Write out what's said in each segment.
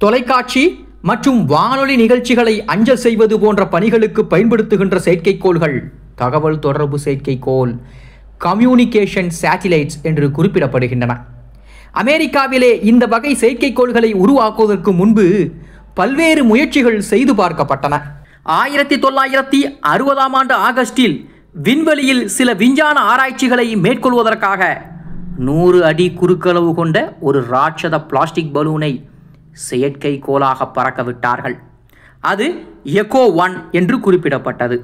தொலைக்காட்சி மற்றும் வானொலி நிகழ்ச்சிகளை அஞ்சல் செய்வது போன்ற பணிகளுக்கு பயன்படுத்துகின்ற செயற்கைக்கோள்கள் தகவல் தொடர்பு செயற்கைக்கோள் கம்யூனிகேஷன் சேட்டிலைட்ஸ் என்று குறிப்பிடப்படுகின்றன. அமெரிக்காவிலே இந்த வகை செயற்கைக்கோள்களை உருவாக்குவதற்கு முன்பு பல்வேறு முயற்சிகள் செய்து பார்க்கப்பட்டன. 1960 ஆண்டு ஆகஸ்டில் விண்வெளியில் சில விஞ்ஞான ஆராய்ச்சிகளை மேற்கொள்வதற்காக 100 அடி குறுக்களவு கொண்ட ஒரு ராட்சத பிளாஸ்டிக் பலூனை செயற்கைக்கோளாக பறக்க விட்டார்கள். அது எக்கோ 1 என்று குறிப்பிடப்பட்டது.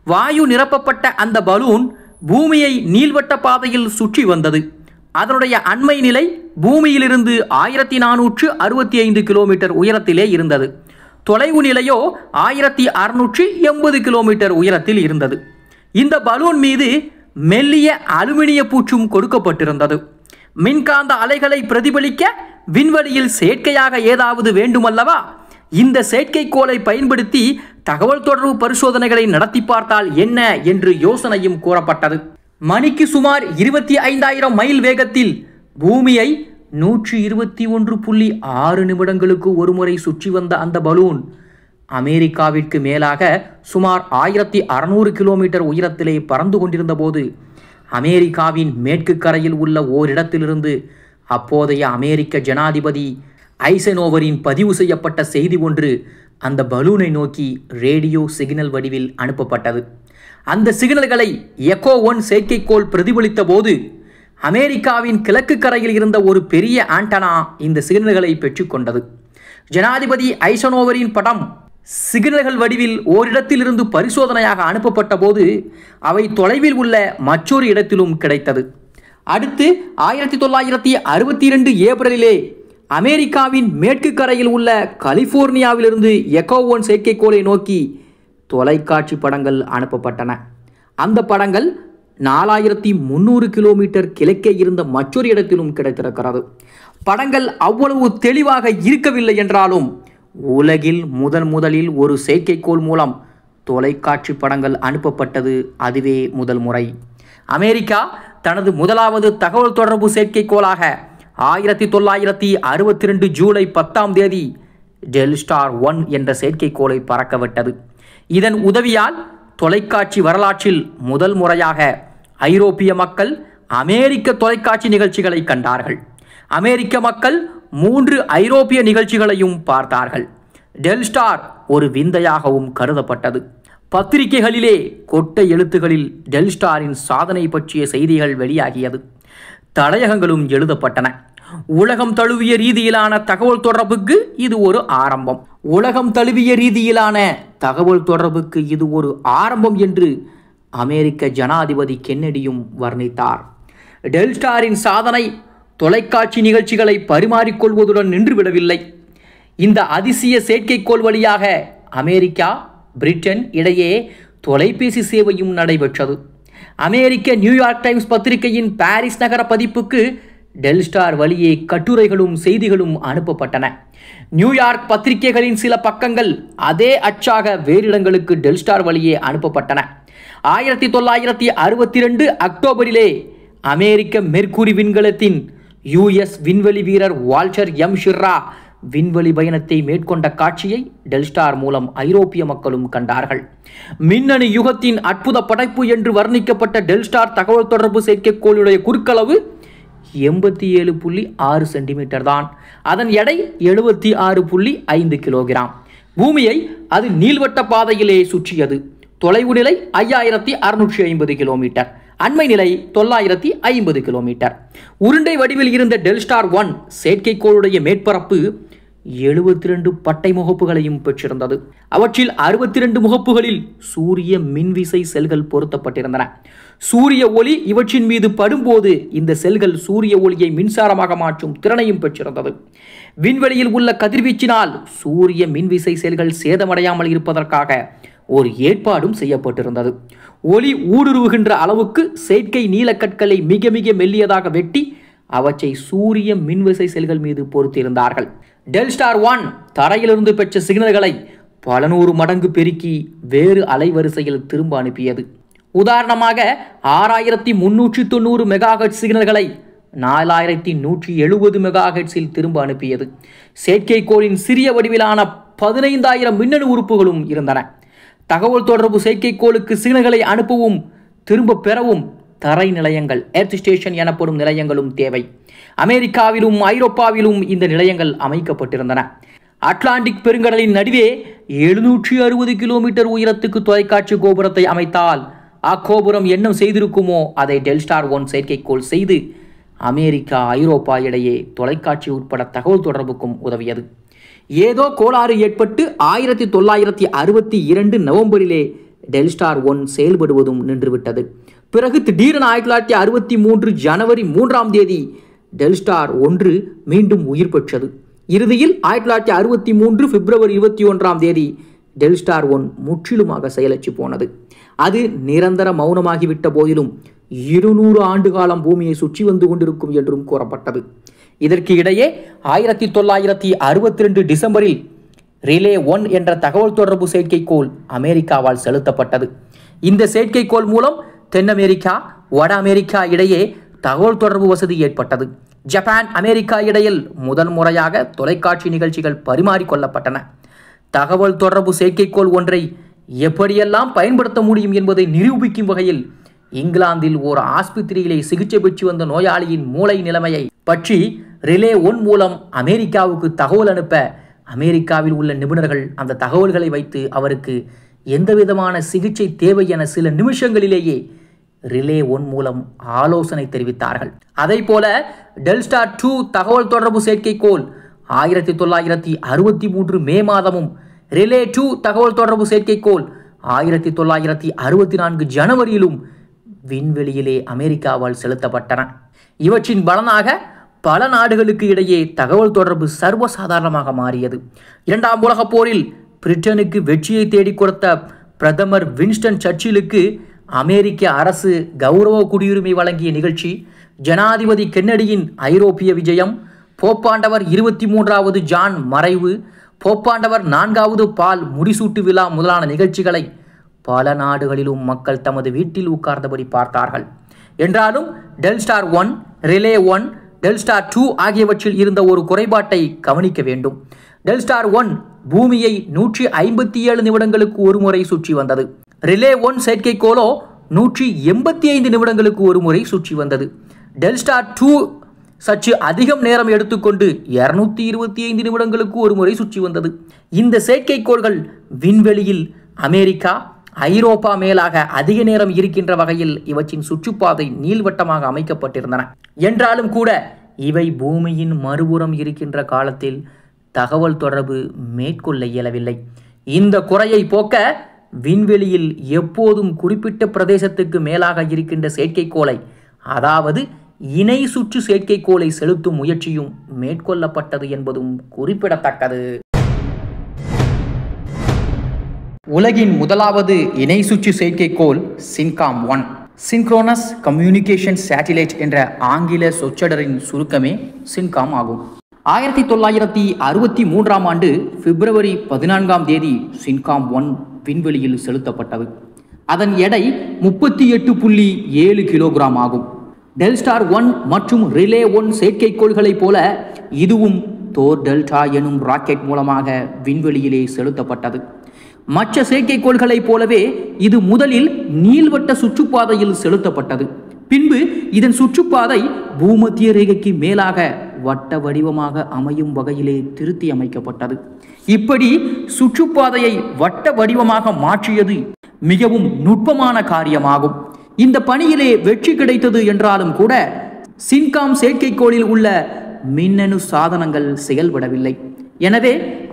வாயு நிரப்பப்பட்ட அந்த பலூன் பூமியை நீள்வட்ட பாதையில் சுற்றி வந்தது. அதனுடைய அண்மை நிலை பூமியிலிருந்து 1465 கிலோமீட்டர் உயரத்திலே இருந்தது. தொலைவு நிலையோ 1680 கிலோமீட்டர் உயரத்தில் இருந்தது. இந்த பலூன் மீது மெல்லிய அலுமினிய பூச்சும் கொடுக்கப்பட்டிருந்தது. மின்காந்த அலைகளை பிரதிபலிக்க விண்வெளியில் செயற்கையாக ஏதாவது வேண்டுமல்லவா? இந்த செயற்கைக்கோளை பயன்படுத்தி தகவல் தொடர்பு பரிசோதனைகளை நடத்தி பார்த்தால் என்ன என்று யோசனையும் கூறப்பட்டது. மணிக்கு சுமார் 25,000 மைல் வேகத்தில் பூமியை 121.6 நிமிடங்களுக்கு ஒருமுறை சுற்றி வந்த அந்த பலூன் அமெரிக்காவிற்கு மேலாக சுமார் 1600 கிலோமீட்டர் உயரத்திலே பறந்து கொண்டிருந்த போது அமெரிக்காவின் மேற்கு கரையில் உள்ள ஓரிடத்திலிருந்து அப்போதைய அமெரிக்க ஜனாதிபதி ஐசனோவரின் பதிவு செய்யப்பட்ட செய்தி ஒன்று அந்த பலூனை நோக்கி ரேடியோ சிக்னல் வடிவில் அனுப்பப்பட்டது. அந்த சிக்னல்களை எக்கோ 1 செயற்கைக்கோள் பிரதிபலித்த போது அமெரிக்காவின் கிழக்கு கரையில் இருந்த ஒரு பெரிய ஆண்டனா இந்த சிக்னல்களை பெற்றுக்கொண்டது. ஜனாதிபதி ஐசனோவரின் படம் சிக்னல்கள் வடிவில் ஓரிடத்திலிருந்து பரிசோதனையாக அனுப்பப்பட்ட போது அவை தொலைவில் உள்ள மற்றொரு இடத்திலும் கிடைத்தது. அடுத்து 1962 ஏப்ரலிலே அமெரிக்காவின் மேற்கு கரையில் உள்ள கலிபோர்னியாவிலிருந்து எக்கோ 1 செயற்கைக்கோளை நோக்கி தொலைக்காட்சி படங்கள் அனுப்பப்பட்டன. அந்த படங்கள் 4300 கிலோமீட்டர் கிழக்கே இருந்த மற்றொரு இடத்திலும் கிடைத்திருக்கிறது. படங்கள் அவ்வளவு தெளிவாக இருக்கவில்லை என்றாலும் உலகில் முதலில் ஒரு செயற்கைக்கோள் மூலம் தொலைக்காட்சி படங்கள் அனுப்பப்பட்டது அதுவே முதல் முறை. அமெரிக்கா தனது முதலாவது தகவல் தொடர்பு செயற்கைக்கோளாக 1962 ஜூலை 10 டெல்ஸ்டார் 1 என்ற செயற்கைக்கோளை பறக்கவிட்டது. இதன் உதவியால் தொலைக்காட்சி வரலாற்றில் முதல் முறையாக ஐரோப்பிய மக்கள் அமெரிக்க தொலைக்காட்சி நிகழ்ச்சிகளை கண்டார்கள். அமெரிக்க மக்கள் 3 ஐரோப்பிய நிகழ்ச்சிகளையும் பார்த்தார்கள். டெல்ஸ்டார் ஒரு விந்தையாகவும் கருதப்பட்டது. பத்திரிகைகளிலே கொட்ட எழுத்துகளில் டெல்ஸ்டாரின் சாதனை பற்றிய செய்திகள் வெளியாகியது. தலையகங்களும் எழுதப்பட்டன. உலகம் தழுவிய ரீதியிலான தகவல் தொடர்புக்கு இது ஒரு ஆரம்பம். உலகம் தழுவிய ரீதியிலான தகவல் தொடர்புக்கு இது ஒரு ஆரம்பம் என்று அமெரிக்க ஜனாதிபதி கென்னடியும் வர்ணித்தார். டெல்ஸ்டாரின் சாதனை தொலைக்காட்சி நிகழ்ச்சிகளை பரிமாறிக்கொள்வதுடன் நின்றுவிடவில்லை. இந்த அதிசய செயற்கைக்கோள் வழியாக அமெரிக்கா பிரிட்டன் இடையே தொலைபேசி சேவையும் நடைபெற்றது. அமெரிக்க நியூயார்க் டைம்ஸ் பத்திரிகையின் பாரிஸ் நகர பதிப்புக்கு டெல்ஸ்டார் வழியே கட்டுரைகளும் செய்திகளும் அனுப்பப்பட்டன. நியூயார்க் பத்திரிகைகளின் சில பக்கங்கள் அதே அச்சாக வேறு இடங்களுக்கு டெல்ஸ்டார் வழியே அனுப்பப்பட்டன. 1962 அக்டோபரிலே அமெரிக்க மெர்க்குரி விண்கலத்தின் US விண்வெளி வீரர் வால்டர் எம் ஷிர்ரா விண்வெளி பயணத்தை மேற்கொண்ட காட்சியை டெல்ஸ்டார் மூலம் ஐரோப்பிய மக்களும் கண்டார்கள். மின்னணு யுகத்தின் அற்புத படைப்பு என்று வர்ணிக்கப்பட்ட டெல்ஸ்டார் தகவல் தொடர்பு செயற்கைக்கோளுடைய குறுக்களவு 87.6 சென்டிமீட்டர் தான். அதன் எடை 76.5 கிலோகிராம். பூமியை அது நீள்வட்ட பாதையிலே சுற்றியது. தொலைவு நிலை 5650 கிலோமீட்டர். அண்மை நிலை 950 கிலோமீட்டர். உருண்டை வடிவில் இருந்த டெல்ஸ்டார் 1 செயற்கைக்கோளுடைய மேற்பரப்பு 72 பட்டை முகப்புகளையும் பெற்றிருந்தது. அவற்றில் 62 முகப்புகளில் சூரிய மின்விசை செல்கள் பொருத்தப்பட்டிருந்தன. சூரிய ஒளி இவற்றின் மீது படும்போது இந்த செல்கள் சூரிய ஒளியை மின்சாரமாக மாற்றும் திறனையும் பெற்றிருந்தது. விண்வெளியில் உள்ள கதிர்வீச்சினால் சூரிய மின்விசை செல்கள் சேதமடையாமல் இருப்பதற்காக ஒரு ஏற்பாடும் செய்யப்பட்டிருந்தது. ஒளி ஊடுருவுகின்ற அளவுக்கு செயற்கை நீலக்கற்களை மிக மிக மெல்லியதாக வெட்டி அவற்றை சூரிய மின்விசை செல்கள் மீது பொருத்தியிருந்தார்கள். டெல்ஸ்டார் 1 தரையிலிருந்து பெற்ற சிக்னல்களை பல நூறு மடங்கு பெருக்கி வேறு அலைவரிசையில் திரும்ப அனுப்பியது. உதாரணமாக 6390 மெகாஹெர்ட்ஸ் சிக்னல்களை 4170 மெகாஹெர்ட்ஸில் திரும்ப அனுப்பியது. செயற்கைக்கோளின் சிறிய வடிவிலான 15,000 மின்னணு உறுப்புகளும் இருந்தன. தகவல் தொடர்பு செயற்கைக்கோளுக்கு சிக்னல்களை அனுப்பவும் திரும்ப பெறவும் தரை நிலையங்கள், எர்த் ஸ்டேஷன் எனப்படும் நிலையங்களும் தேவை. அமெரிக்காவிலும் ஐரோப்பாவிலும் இந்த நிலையங்கள் அமைக்கப்பட்டிருந்தன. அட்லாண்டிக் பெருங்கடலின் நடுவே 760 கிலோமீட்டர் உயரத்துக்கு தொலைக்காட்சி கோபுரத்தை அமைத்தால் அக்கோபுரம் என்ன செய்திருக்குமோ அதை டெல்ஸ்டார் 1 செயற்கைக்கோள் செய்து அமெரிக்கா ஐரோப்பா இடையே தொலைக்காட்சி உட்பட தகவல் தொடர்புக்கும் உதவியது. ஏதோ கோளாறு ஏற்பட்டு 1962 நவம்பரிலே டெல்ஸ்டார் 1 செயல்படுவதும் நின்றுவிட்டது. பிறகு திடீரென 1963 ஜனவரி 3ஆம் தேதி டெல்ஸ்டார் 1 மீண்டும் உயிர் பெற்றது. இறுதியில் 1963 பிப்ரவரி 21ஆம் தேதி டெல்ஸ்டார் 1 முற்றிலுமாக செயலற்று போனது. அது நிரந்தர மௌனமாகிவிட்ட போதிலும் 200 ஆண்டு காலம் பூமியை சுற்றி வந்து கொண்டிருக்கும் என்றும் கூறப்பட்டது. இதற்கு இடையே 1962 டிசம்பரில் ரிலே 1 என்ற தகவல் தொடர்பு செயற்கைக்கோள் அமெரிக்காவால் செலுத்தப்பட்டது. இந்த செயற்கைக்கோள் மூலம் தென் அமெரிக்கா, வட அமெரிக்கா இடையே தகவல் தொடர்பு வசதி ஏற்பட்டது. ஜப்பான், அமெரிக்கா இடையில் முதல் முறையாக தொலைக்காட்சி நிகழ்ச்சிகள் பரிமாறிக்கொள்ளப்பட்டன. தகவல் தொடர்பு செயற்கைக்கோள் ஒன்றை எப்படியெல்லாம் பயன்படுத்த முடியும் என்பதை நிரூபிக்கும் வகையில் இங்கிலாந்தில் ஒரு ஆஸ்பத்திரியிலே சிகிச்சை பெற்று வந்த நோயாளியின் மூளை நிலைமையை பற்றி ரிலே 1 மூலம் அமெரிக்காவுக்கு தகவல் அனுப்ப அமெரிக்காவில் உள்ள நிபுணர்கள் அந்த தகவல்களை வைத்து அவருக்கு எந்தவிதமான சிகிச்சை தேவை என சில நிமிஷங்களிலேயே ரிலே 1 மூலம் ஆலோசனை தெரிவித்தார்கள். அதே போல டெல்ஸ்டார் 2 தகவல் தொடர்பு செயற்கைக்கோள் 1963 மே மாதமும், ரிலே 2 தகவல் தொடர்பு செயற்கைக்கோள் 1964 ஜனவரியிலும் விண்வெளியிலே அமெரிக்காவால் செலுத்தப்பட்டன. இவற்றின் பலனாக பல நாடுகளுக்கு இடையே தகவல் தொடர்பு சர்வசாதாரணமாக மாறியது. 2ஆம் உலகப் போரில் பிரிட்டனுக்கு வெற்றியை தேடிக் கொடுத்த பிரதமர் வின்ஸ்டன் சர்ச்சிலுக்கு அமெரிக்க அரசு கௌரவ குடியுரிமை வழங்கிய நிகழ்ச்சி, ஜனாதிபதி கென்னடியின் ஐரோப்பிய விஜயம், போப்பாண்டவர் 23வது ஜான் மறைவு, போப்பாண்டவர் 4வது பால் முடிசூட்டு விழா முதலான நிகழ்ச்சிகளை பல நாடுகளிலும் மக்கள் தமது வீட்டில் உட்கார்ந்தபடி பார்த்தார்கள். என்றாலும் டெல்ஸ்டார் 1, ரிலே 1, டெல்ஸ்டார் 2 ஆகியவற்றில் இருந்த ஒரு குறைபாட்டை கவனிக்க வேண்டும். டெல்ஸ்டார் 1 பூமியை 157 நிமிடங்களுக்கு ஒரு முறை சுற்றி வந்தது. ரிலே 1 செயற்கைக்கோளோ 185 நிமிடங்களுக்கு ஒரு முறை சுற்றி வந்தது. டெல்ஸ்டார் 2 சற்று அதிகம் நேரம் எடுத்துக்கொண்டு 225 நிமிடங்களுக்கு ஒரு முறை சுற்றி வந்தது. இந்த செயற்கைக்கோள்கள் விண்வெளியில் அமெரிக்கா, ஐரோப்பா மேலாக அதிக நேரம் இருக்கின்ற வகையில் இவற்றின் சுற்றுப்பாதை நீள்வட்டமாக அமைக்கப்பட்டிருந்தன. என்றாலும் கூட இவை பூமியின் மறுபுறம் இருக்கின்ற காலத்தில் தகவல் தொடர்பு மேற்கொள்ள இயலவில்லை. இந்த குறையை போக்க விண்வெளியில் எப்போதும் குறிப்பிட்ட பிரதேசத்துக்கு மேலாக இருக்கின்ற செயற்கைக்கோளை, அதாவது இணை சுற்று செயற்கைக்கோளை செலுத்தும் முயற்சியும் மேற்கொள்ளப்பட்டது என்பதும் குறிப்பிடத்தக்கது. உலகின் முதலாவது இணை சுற்று செயற்கைக்கோள் சின்காம் 1, சின்க்ரோனஸ் கம்யூனிகேஷன் சேட்டிலைட் என்ற ஆங்கில சொற்றொடரின் சுருக்கமே சின்காம் ஆகும். 1963ஆம் ஆண்டு பிப்ரவரி 14ஆம் தேதி சின்காம் 1 விண்வெளியில் செலுத்தப்பட்டது. அதன் எடை 38.7 கிலோகிராம் ஆகும். டெல்ஸ்டார் 1 மற்றும் ரிலே 1 செயற்கைக்கோள்களைப் போல இதுவும் தோர் டெல்டா எனும் ராக்கெட் மூலமாக விண்வெளியிலே செலுத்தப்பட்டது. மற்ற செயற்கைக்கோள்களைப் போலவே இது முதலில் நீள்வட்ட சுற்றுப்பாதையில் செலுத்தப்பட்டது. பின்பு இதன் சுற்றுப்பாதை பூமத்திய ரேகைக்கு மேலாக வட்ட வடிவமாக அமையும் வகையிலே திருத்தி அமைக்கப்பட்டது. இப்படி சுற்றுப்பாதையை வட்ட வடிவமாக மாற்றியது மிகவும் நுட்பமான காரியமாகும். இந்த பணியிலே வெற்றி கிடைத்தது என்றாலும் கூட சின்காம் செயற்கைக்கோளில் உள்ள மின்னணு சாதனங்கள் செயல்படவில்லை. எனவே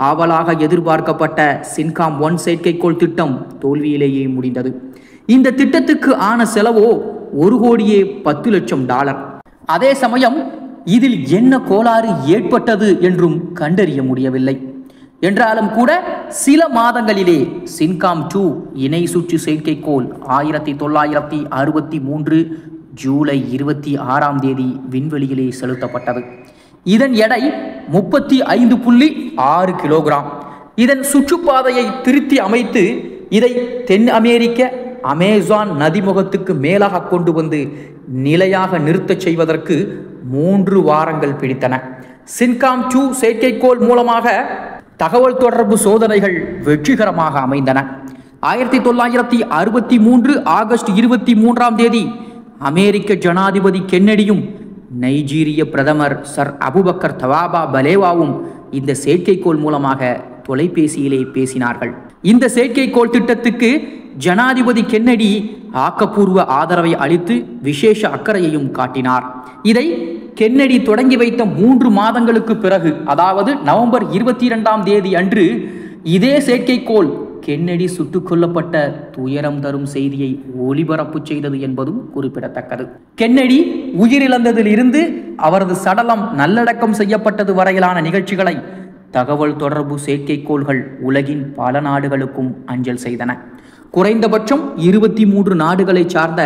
ஆவலாக எதிர்பார்க்கப்பட்ட சின்காம் 1 செயற்கைக்கோள் திட்டம் தோல்வியிலேயே முடிந்தது. இந்த திட்டத்துக்கு ஆன செலவோ $1,10,00,000. அதே சமயம் இதில் என்ன கோளாறு ஏற்பட்டது என்றும் கண்டறிய முடியவில்லை. என்றாலும் கூட சில மாதங்களிலே சின்காம் 2 இணை சுற்று செயற்கைக்கோள் 1963 ஜூலை 26ஆம் தேதி விண்வெளியிலே செலுத்தப்பட்டது. இதன் எடை 35.6 கிலோகிராம். இதன் சுற்றுப்பாதையை திருத்தி அமைத்து இதை தென் அமெரிக்க அமேசான் நதிமுகத்துக்கு மேலாக கொண்டு வந்து நிலையாக நிறுத்தச் செய்வதற்கு 3 வாரங்கள் பிடித்தன. சின்காம் 2 செயற்கைக்கோள் மூலமாக தகவல் தொடர்பு சோதனைகள் வெற்றிகரமாக அமைந்தன. 1963 ஆகஸ்ட் 23ஆம் தேதி அமெரிக்க ஜனாதிபதி கென்னடியும் நைஜீரிய பிரதமர் சர் அபுபக்கர் தவாபா பலேவாவும் இந்த செயற்கைக்கோள் மூலமாக தொலைபேசியிலே பேசினார்கள். இந்த செயற்கைக்கோள் திட்டத்துக்கு ஜனாதிபதி கென்னடி ஆக்கப்பூர்வ ஆதரவை அளித்து விசேஷ அக்கறையையும் காட்டினார். இதை கென்னடி தொடங்கி வைத்த 3 மாதங்களுக்கு பிறகு, அதாவது நவம்பர் 22ஆம் தேதி அன்று இதே செயற்கைக்கோள் கென்னடி சுட்டுக் கொல்லப்பட்ட துயரம் தரும் செய்தியை ஒளிபரப்பு செய்தது என்பதும் குறிப்பிடத்தக்கது. கென்னடி உயிரிழந்ததில் இருந்து அவரது சடலம் நல்லடக்கம் செய்யப்பட்டது வரையிலான நிகழ்ச்சிகளை தகவல் தொடர்பு செயற்கைக்கோள்கள் உலகின் பல நாடுகளுக்கும் அஞ்சல் செய்தன. குறைந்தபட்சம் 23 நாடுகளை சார்ந்த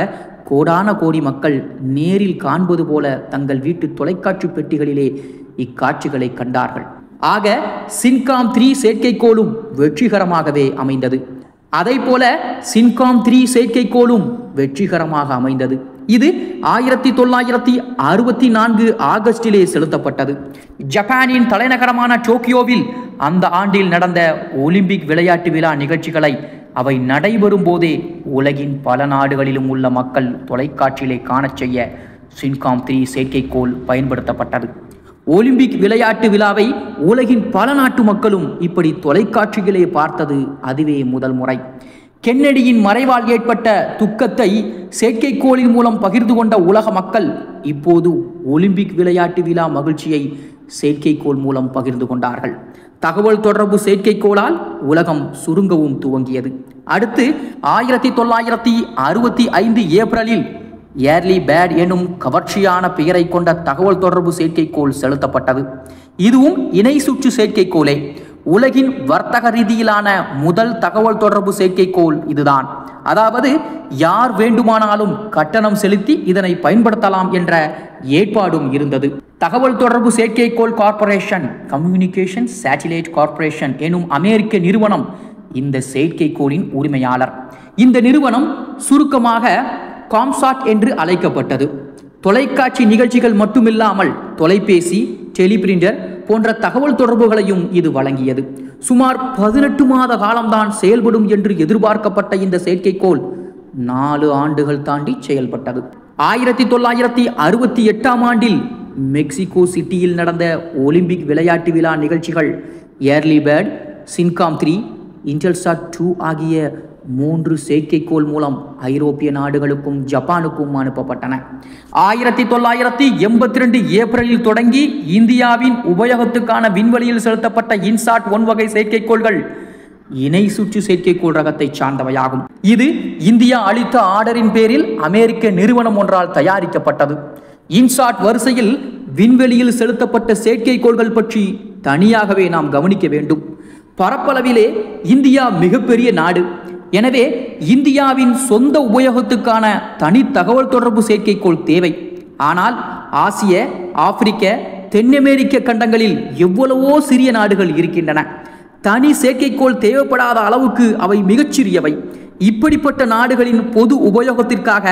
கோடான கோடி மக்கள் நேரில் காண்பது போல தங்கள் வீட்டு தொலைக்காட்சி பெட்டிகளிலே இக்காட்சிகளை கண்டார்கள். ஆக சின்காம் 3 செயற்கைக்கோளும் வெற்றிகரமாகவே அமைந்தது. அதை போல சின்காம் 3 செயற்கைக்கோளும் வெற்றிகரமாக அமைந்தது. இது 1964 ஆகஸ்டிலே செலுத்தப்பட்டது. ஜப்பானின் தலைநகரமான டோக்கியோவில் அந்த ஆண்டில் நடந்த ஒலிம்பிக் விளையாட்டு விழா நிகழ்ச்சிகளை அவை நடைபெறும் போதே உலகின் பல நாடுகளிலும் உள்ள மக்கள் தொலைக்காட்சியிலே காணச் செய்ய சின்காம் 3 செயற்கைக்கோள் பயன்படுத்தப்பட்டது. ஒலிம்பிக் விளையாட்டு விழாவை உலகின் பல நாட்டு மக்களும் இப்படி தொலைக்காட்சிகளே பார்த்தது அதுவே முதல் முறை. கென்னடியின் மறைவால் ஏற்பட்ட துக்கத்தை செயற்கைக்கோளின் மூலம் பகிர்ந்து கொண்ட உலக மக்கள் இப்போது ஒலிம்பிக் விளையாட்டு விழா மகிழ்ச்சியை செயற்கைக்கோள் மூலம் பகிர்ந்து கொண்டார்கள். தகவல் தொடர்பு செயற்கைக்கோளால் உலகம் சுருங்கவும் துவங்கியது. அடுத்து 1965 ஏப்ரலில் ஏர்லி பேட் எனும் கவர்ச்சியான பெயரை கொண்ட தகவல் தொடர்பு செயற்கைக்கோள் செலுத்தப்பட்டது. இதுவும் இணை சுற்று செயற்கைக்கோளே. உலகின் வர்த்தக ரீதியிலான முதல் தகவல் தொடர்பு செயற்கைக்கோள் இதுதான். அதாவது யார் வேண்டுமானாலும் கட்டணம் செலுத்தி இதனை பயன்படுத்தலாம் என்ற ஏற்பாடும் இருந்தது. தகவல் தொடர்பு செயற்கைக்கோள் கார்ப்பரேஷன், கம்யூனிகேஷன் சேட்டிலைட் கார்ப்பரேஷன் எனும் அமெரிக்க நிறுவனம் இந்த செயற்கைக்கோளின் உரிமையாளர். இந்த நிறுவனம் சுருக்கமாக காம்சாட் என்று அழைக்கப்பட்டது. தொலைக்காட்சி நிகழ்ச்சிகள் மட்டுமில்லாமல் தொலைபேசி, டெலிபிரிண்டர் போன்ற தகவல் தொடர்புகளையும் இது வழங்கியது. சுமார் 18 மாத காலம்தான் செயல்படும் என்று எதிர்பார்க்கப்பட்ட இந்த செயற்கைக்கோள் 4 ஆண்டுகள் தாண்டி செயல்பட்டது. 1968ஆம் ஆண்டில் மெக்சிகோ சிட்டியில் நடந்த ஒலிம்பிக் விளையாட்டு விழா நிகழ்ச்சிகள் ஏர்லி பேர்ட், சின்காம் 3, இன்டெல்சாட் 2 ஆகிய 3 செயற்கைக்கோள் மூலம் ஐரோப்பிய நாடுகளுக்கும் ஜப்பானுக்கும் அனுப்பப்பட்டன. 1982 ஏப்ரலில் தொடங்கி இந்தியாவின் உபயோகத்துக்கான விண்வெளியில் செலுத்தப்பட்ட இன்சாட் 1 வகை செயற்கைக்கோள்கள் இணை சுற்று செயற்கைக்கோள் ரகத்தை சார்ந்தவையாகும். இது இந்தியா அளித்த ஆர்டரின் பேரில் அமெரிக்க நிறுவனம் ஒன்றால் தயாரிக்கப்பட்டது. இன்சாட் வரிசையில் விண்வெளியில் செலுத்தப்பட்ட செயற்கைக்கோள்கள் பற்றி தனியாகவே நாம் கவனிக்க வேண்டும். பரப்பளவிலே இந்தியா மிகப்பெரிய நாடு. எனவே இந்தியாவின் சொந்த உபயோகத்துக்கான தனி தகவல் தொடர்பு செயற்கைக்கோள் தேவை. ஆனால் ஆசிய, ஆப்பிரிக்க, தென் அமெரிக்க கண்டங்களில் எவ்வளவோ சிறிய நாடுகள் இருக்கின்றன. தனி செயற்கைக்கோள் தேவைப்படாத அளவுக்கு அவை மிகச்சிறியவை. இப்படிப்பட்ட நாடுகளின் பொது உபயோகத்திற்காக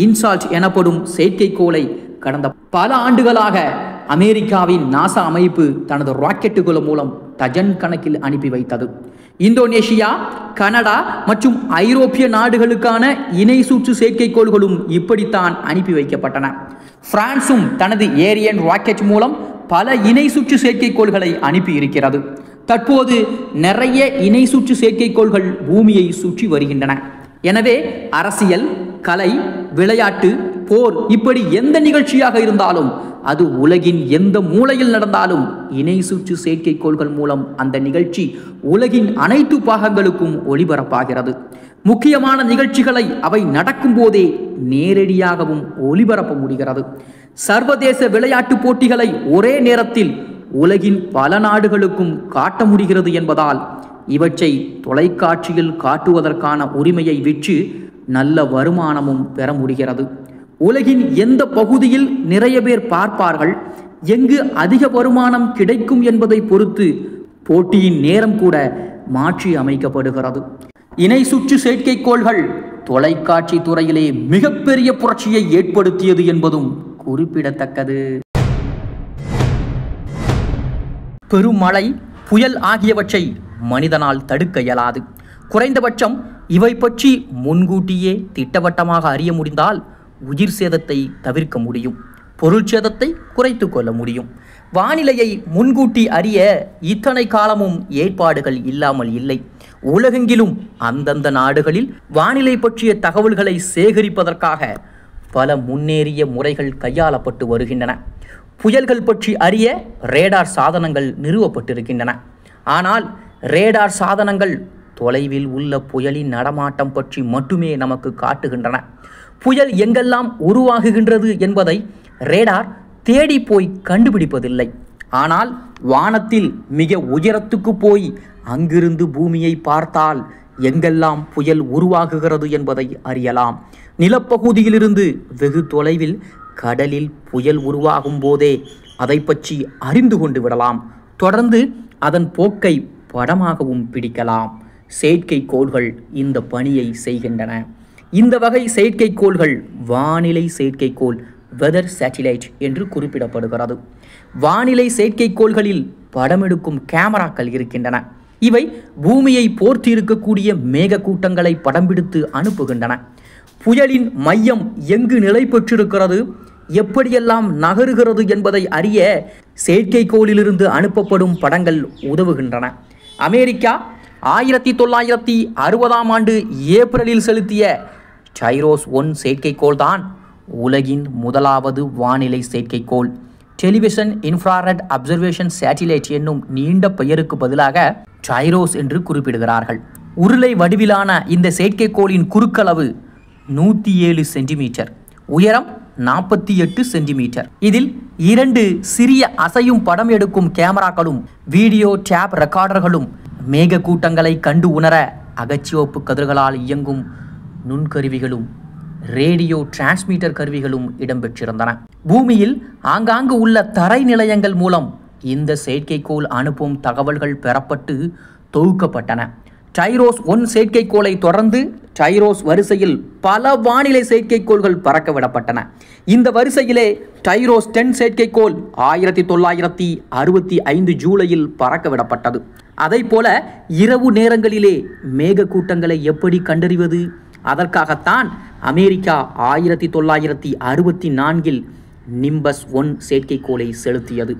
இன்சாட் எனப்படும் செயற்கைக்கோளை கடந்த பல ஆண்டுகளாக அமெரிக்காவின் நாசா அமைப்பு தனது ராக்கெட்டுகள் மூலம் டஜன் கணக்கில் அனுப்பி வைத்தது. இந்தோனேஷியா, கனடா மற்றும் ஐரோப்பிய நாடுகளுக்கான இணை சுற்று செயற்கைக்கோள்களும் இப்படித்தான் அனுப்பி வைக்கப்பட்டன. பிரான்சும் தனது ஏரியன் ராக்கெட் மூலம் பல இணை சுற்று செயற்கைக்கோள்களை அனுப்பி இருக்கிறது. தற்போது நிறைய இணை சுற்று செயற்கைக்கோள்கள் பூமியை சுற்றி வருகின்றன. எனவே அரசியல், கலை, விளையாட்டு, போர் இப்படி எந்த நிகழ்ச்சியாக இருந்தாலும், அது உலகின் எந்த மூலையில் நடந்தாலும் இணை சுற்று செயற்கைக்கோள்கள் மூலம் அந்த நிகழ்ச்சி உலகின் அனைத்து பாகங்களுக்கும் ஒளிபரப்பாகிறது. முக்கியமான நிகழ்ச்சிகளை அவை நடக்கும் போதே நேரடியாகவும் ஒளிபரப்ப முடிகிறது. சர்வதேச விளையாட்டு போட்டிகளை ஒரே நேரத்தில் உலகின் பல நாடுகளுக்கும் காட்ட முடிகிறது என்பதால் இவற்றை தொலைக்காட்சியில் காட்டுவதற்கான உரிமையை விற்று நல்ல வருமானமும் பெற முடிகிறது. உலகின் எந்த பகுதியில் நிறைய பேர் பார்ப்பார்கள், எங்கு அதிக வருமானம் கிடைக்கும் என்பதை பொறுத்து போட்டியின் நேரம் கூட மாற்றி அமைக்கப்படுகிறது. இணை சுற்று செயற்கைக்கோள்கள் தொலைக்காட்சி துறையிலே மிகப்பெரிய புரட்சியை ஏற்படுத்தியது என்பதும் குறிப்பிடத்தக்கது. பெருமழை, புயல் ஆகியவற்றை மனிதனால் தடுக்க இயலாது. குறைந்தபட்சம் இவை பற்றி முன்கூட்டியே திட்டவட்டமாக அறிய முடிந்தால் உயிர் சேதத்தை தவிர்க்க முடியும், பொருள் சேதத்தை குறைத்து கொள்ள முடியும். வானிலையை முன்கூட்டி அறிய இத்தனை காலமும் ஏற்பாடுகள் இல்லாமல் இல்லை. உலகெங்கிலும் அந்தந்த நாடுகளில் வானிலை பற்றிய தகவல்களை சேகரிப்பதற்காக பல முன்னேறிய முறைகள் கையாளப்பட்டு வருகின்றன. புயல்கள் பற்றி அறிய ரேடார் சாதனங்கள் நிறுவப்பட்டிருக்கின்றன. ஆனால் ரேடார் சாதனங்கள் தொலைவில் உள்ள புயலின் நடமாட்டம் பற்றி மட்டுமே நமக்கு காட்டுகின்றன. புயல் எங்கெல்லாம் உருவாகுகின்றது என்பதை ரேடார் தேடி போய் கண்டுபிடிப்பதில்லை. ஆனால் வானத்தில் மிக உயரத்துக்கு போய் அங்கிருந்து பூமியை பார்த்தால் எங்கெல்லாம் புயல் உருவாகுகிறது என்பதை அறியலாம். நிலப்பகுதியிலிருந்து வெகு தொலைவில் கடலில் புயல் உருவாகும் போதே அதை பற்றி அறிந்து கொண்டு விடலாம். தொடர்ந்து அதன் போக்கை படமாகவும் பிடிக்கலாம். செயற்கைக்கோள்கள் இந்த பணியை செய்கின்றன. இந்த வகை செயற்கைக்கோள்கள் வானிலை செயற்கைக்கோள், வெதர் சேட்டிலைட் என்று குறிப்பிடப்படுகிறது. வானிலை செயற்கைக்கோள்களில் படமெடுக்கும் கேமராக்கள் இருக்கின்றன. இவை பூமியை போர்த்தி இருக்கக்கூடிய மேகக்கூட்டங்களை படம் பிடித்து அனுப்புகின்றன. புயலின் மையம் எங்கு நிலை பெற்றிருக்கிறது, எப்படியெல்லாம் நகருகிறது என்பதை அறிய செயற்கைக்கோளிலிருந்து அனுப்பப்படும் படங்கள் உதவுகின்றன. அமெரிக்கா 1960ஆம் ஆண்டு ஏப்ரலில் செலுத்திய டைரோஸ் 1 செயற்கைக்கோள் தான் உலகின் முதலாவது வானிலை செயற்கைக்கோள். டெலிவிஷன் இன்ஃப்ராரெட் அப்சர்வேஷன் சேட்டிலைட் என்னும் நீண்ட பெயருக்கு பதிலாக டைரோஸ் என்று குறிப்பிடுகிறார்கள். உருளை வடிவிலான இந்த செயற்கைக்கோளின் குறுக்களவு 107 சென்டிமீட்டர், உயரம் 48 சென்டிமீட்டர். இதில் 2 சிறிய அசையும் படம் எடுக்கும் கேமராக்களும் வீடியோ டேப் ரெக்கார்டர்களும் மேகக்கூட்டங்களை கண்டு உணர அகச்சிவப்பு கதிர்களால் இயங்கும் நுண்கருவிகளும் ரேடியோ டிரான்ஸ்மிட்டர் கருவிகளும் இடம்பெற்றிருந்தன. பூமியில் ஆங்காங்கு உள்ள தரை நிலையங்கள் மூலம் இந்த செயற்கைக்கோள் அனுப்பும் தகவல்கள் பெறப்பட்டு தொகுக்கப்பட்டன. டைரோஸ் 1 செயற்கைக்கோளை தொடர்ந்து டைரோஸ் வரிசையில் பல வானிலை செயற்கைக்கோள்கள் பறக்க விடப்பட்டன. இந்த வரிசையிலே டைரோஸ் 10 செயற்கைக்கோள் 1965 ஜூலையில் பறக்க விடப்பட்டது. அதைப்போல இரவு நேரங்களிலே மேகக்கூட்டங்களை எப்படி கண்டறிவது? அதற்காகத்தான் அமெரிக்கா 1964இல் நிம்பஸ் 1 செயற்கைக்கோளை செலுத்தியது.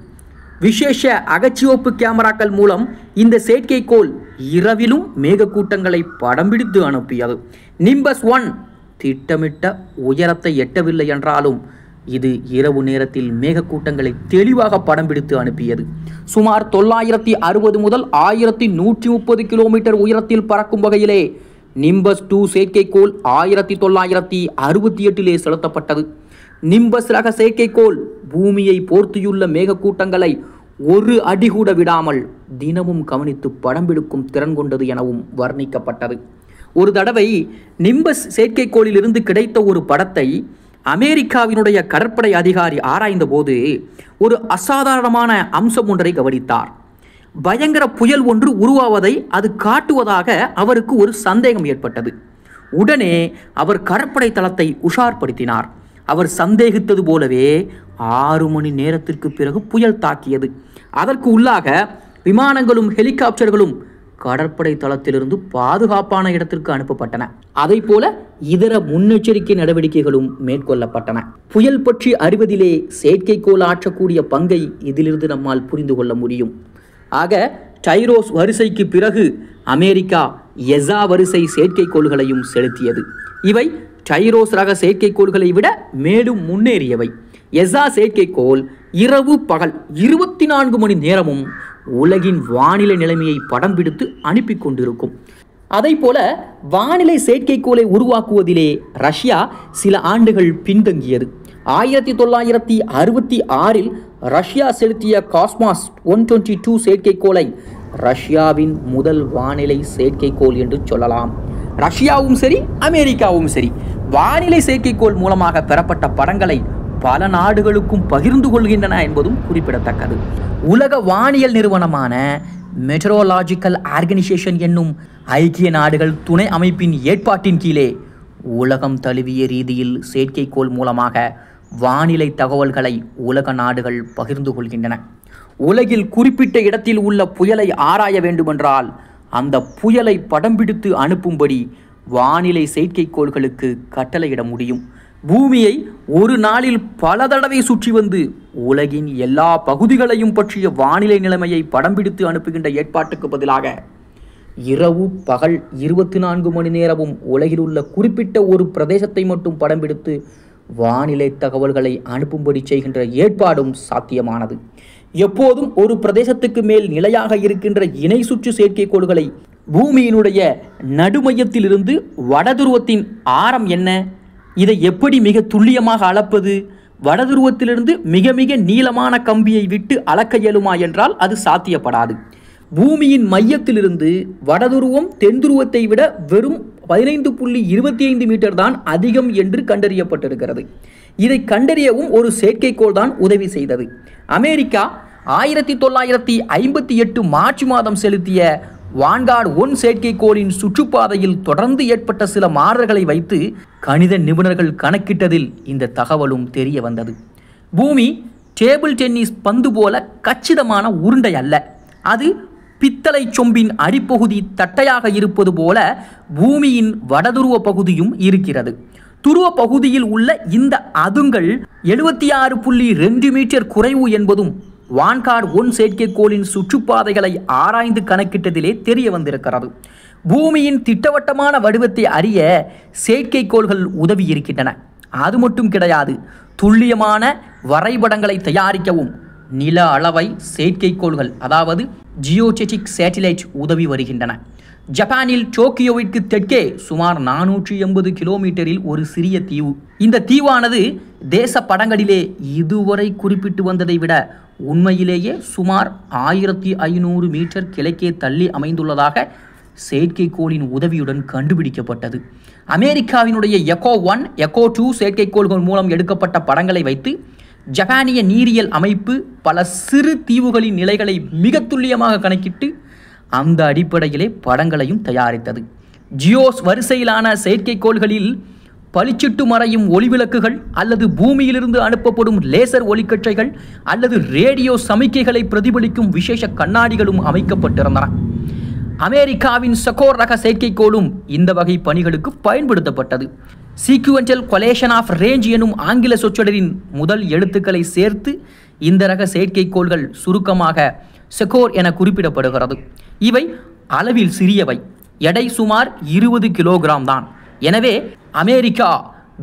விசேஷ அகச்சிவப்பு கேமராக்கள் மூலம் இந்த செயற்கைக்கோள் இரவிலும் மேகக்கூட்டங்களை படம் பிடித்து அனுப்பியது. நிம்பஸ் 1 திட்டமிட்ட உயரத்தை எட்டவில்லை என்றாலும் இது இரவு நேரத்தில் மேகக்கூட்டங்களை தெளிவாக படம் பிடித்து அனுப்பியது. சுமார் 960 முதல் 1130 கிலோமீட்டர் உயரத்தில் பறக்கும் வகையிலே நிம்பஸ் 2 செயற்கைக்கோள் 1968 செலுத்தப்பட்டது. நிம்பஸ் ரக செயற்கைக்கோள் பூமியை போர்த்தியுள்ள மேகக்கூட்டங்களை ஒரு அடி கூட விடாமல் தினமும் கவனித்து படம் பிடிக்கும் திறன் கொண்டது எனவும் வர்ணிக்கப்பட்டது. ஒரு தடவை நிம்பஸ் செயற்கைக்கோளிலிருந்து கிடைத்த ஒரு படத்தை அமெரிக்காவினுடைய கடற்படை அதிகாரி ஆராய்ந்த போது ஒரு அசாதாரணமான அம்சம் ஒன்றை கவனித்தார். பயங்கர புயல் ஒன்று உருவாவதை அது காட்டுவதாக அவருக்கு ஒரு சந்தேகம் ஏற்பட்டது. உடனே அவர் கடற்படை தளத்தை உஷார்படுத்தினார். அவர் சந்தேகித்தது போலவே 6 மணி நேரத்திற்கு பிறகு புயல் தாக்கியது. அதற்கு உள்ளாக விமானங்களும் ஹெலிகாப்டர்களும் கடற்படை தளத்திலிருந்து பாதுகாப்பான இடத்திற்கு அனுப்பப்பட்டன. அதை போல இதர முன்னெச்சரிக்கை நடவடிக்கைகளும் மேற்கொள்ளப்பட்டன. புயல் பற்றி அறிவதிலே செயற்கைக்கோள் ஆற்றக்கூடிய பங்கை இதிலிருந்து நம்மால் புரிந்து கொள்ள முடியும். ஆக டைரோஸ் வரிசைக்கு பிறகு அமெரிக்கா எஸா வரிசை செயற்கைக்கோள்களையும் செலுத்தியது. இவை டைரோஸ் ரக செயற்கைக்கோள்களை விட மேலும் முன்னேறியவை. எஸா செயற்கைக்கோள் இரவு பகல் 24 மணி நேரமும் உலகின் வானிலை நிலைமையை படம் பிடித்து அனுப்பி கொண்டிருக்கும். அதை போல வானிலை செயற்கைக்கோளை உருவாக்குவதிலே ரஷ்யா சில ஆண்டுகள் பின்தங்கியது. 1966இல் ரஷ்யா செலுத்திய காஸ்மாஸ் 122 செயற்கைக்கோளை ரஷ்யாவின் முதல் வானிலை செயற்கைக்கோள் என்று சொல்லலாம். ரஷ்யாவும் சரி அமெரிக்காவும் சரி வானிலை செயற்கைக்கோள் மூலமாக பெறப்பட்ட படங்களை பல நாடுகளுக்கும் பகிர்ந்து கொள்கின்றன என்பதும் குறிப்பிடத்தக்கது. உலக வானியல் நிறுவனமான மெட்ரோலாஜிக்கல் ஆர்கனைசேஷன் என்னும் ஐக்கிய நாடுகள் துணை அமைப்பின் ஏற்பாட்டின் கீழே உலகம் தழுவிய ரீதியில் செயற்கைக்கோள் மூலமாக வானிலை தகவல்களை உலக நாடுகள் பகிர்ந்து கொள்கின்றன. உலகில் குறிப்பிட்ட இடத்தில் உள்ள புயலை ஆராய வேண்டுமென்றால் அந்த புயலை படம் பிடித்து அனுப்பும்படி வானிலை செயற்கைக்கோள்களுக்கு கட்டளையிட முடியும். பூமியை ஒரு நாளில் பல தடவை சுற்றி வந்து உலகின் எல்லா பகுதிகளையும் பற்றிய வானிலை நிலைமையை படம் பிடித்து அனுப்புகின்ற ஏற்பாட்டுக்கு பதிலாக இரவு பகல் 24 மணி நேரமும் உலகில் உள்ள குறிப்பிட்ட ஒரு பிரதேசத்தை மட்டும் படம் பிடித்து வானிலை தகவல்களை அனுப்பும்படி செய்கின்ற ஏற்பாடும் சாத்தியமானது. எப்போதும் ஒரு பிரதேசத்துக்கு மேல் நிலையாக இருக்கின்ற இணை சுற்று செயற்கைக்கோள்களை பூமியினுடைய நடுமையத்திலிருந்து வடதுருவத்தின் ஆரம் என்ன, இதை எப்படி மிக துல்லியமாக அளப்பது, வடதுருவத்திலிருந்து மிக மிக நீளமான கம்பியை விட்டு அளக்க இயலுமா என்றால் அது சாத்தியப்படாது. பூமியின் மையத்திலிருந்து வடதுருவம் தென்துருவத்தை விட வெறும் 15.25 மீட்டர் தான் அதிகம் என்று கண்டறியப்பட்டிருக்கிறது. இதை கண்டறியவும் ஒரு செயற்கைக்கோள் தான் உதவி செய்தது. அமெரிக்கா 1958 மார்ச் மாதம் செலுத்திய வான்கார்டு 1 செயற்கைக்கோளின் சுற்றுப்பாதையில் தொடர்ந்து ஏற்பட்ட சில மாறுதல்களை வைத்து கணித நிபுணர்கள் கணக்கிட்டதில் இந்த தகவலும் தெரிய வந்தது. பூமி டேபிள் டென்னிஸ் பந்து போல கச்சிதமான உருண்டை அல்ல. அது பித்தளை சொம்பின் அடிப்பகுதி தட்டையாக இருப்பது போல பூமியின் வடதுருவ பகுதியும் இருக்கிறது. துருவ பகுதியில் உள்ள இந்த அதுங்கள் 76.2 மீட்டர் குறைவு என்பதும் வான்கார்டு 1 செயற்கைக்கோளின் சுற்றுப்பாதைகளை ஆராய்ந்து கணக்கிட்டதிலே தெரிய வந்திருக்கிறது. பூமியின் திட்டவட்டமான வடிவத்தை அறிய செயற்கைக்கோள்கள் உதவி இருக்கின்றன. அது மட்டும் கிடையாது, துல்லியமான வரைபடங்களை தயாரிக்கவும் நில அளவை செயற்கைக்கோள்கள் அதாவது ஜியோடெட்டிக் சேட்டிலைட் உதவி வருகின்றன. ஜப்பானில் டோக்கியோவிற்கு தெற்கே சுமார் 480 கிலோமீட்டரில் ஒரு சிறிய தீவு. இந்த தீவானது தேச படங்களிலே இதுவரை குறிப்பிட்டு வந்ததை விட உண்மையிலேயே சுமார் 1500 மீட்டர் கிழக்கே தள்ளி அமைந்துள்ளதாக செயற்கைக்கோளின் உதவியுடன் கண்டுபிடிக்கப்பட்டது. அமெரிக்காவினுடைய எக்கோ 1, எக்கோ 2 செயற்கைக்கோள்கள் மூலம் எடுக்கப்பட்ட படங்களை வைத்து ஜப்பானிய நீரியல் அமைப்பு பல சிறு தீவுகளின் நிலைகளை மிக துல்லியமாக கணக்கிட்டு அந்த அடிப்படையிலே படங்களையும் தயாரித்தது. ஜியோஸ் வரிசையிலான செயற்கைக்கோள்களில் பளிச்சிட்டு மறையும் ஒளிவிளக்குகள் அல்லது பூமியிலிருந்து அனுப்பப்படும் லேசர் ஒளிக்கற்றைகள் அல்லது ரேடியோ சமிக்கைகளை பிரதிபலிக்கும் விசேஷ கண்ணாடிகளும் அமைக்கப்பட்டிருந்தன. அமெரிக்காவின் சகோர் ரக செயற்கைக்கோளும் இந்த வகை பணிகளுக்கு பயன்படுத்தப்பட்டது. சீக்வென்ஷியல் கொலேஷன் ஆஃப் ரேஞ்ச் எனும் ஆங்கில சொற்றொடரின் முதல் எழுத்துக்களை சேர்த்து இந்த ரக செயற்கைக்கோள்கள் சுருக்கமாக செகோர் என குறிப்பிடப்படுகிறது. இவை அளவில் சிறியவை, எடை சுமார் 20 கிலோகிராம் தான். எனவே அமெரிக்கா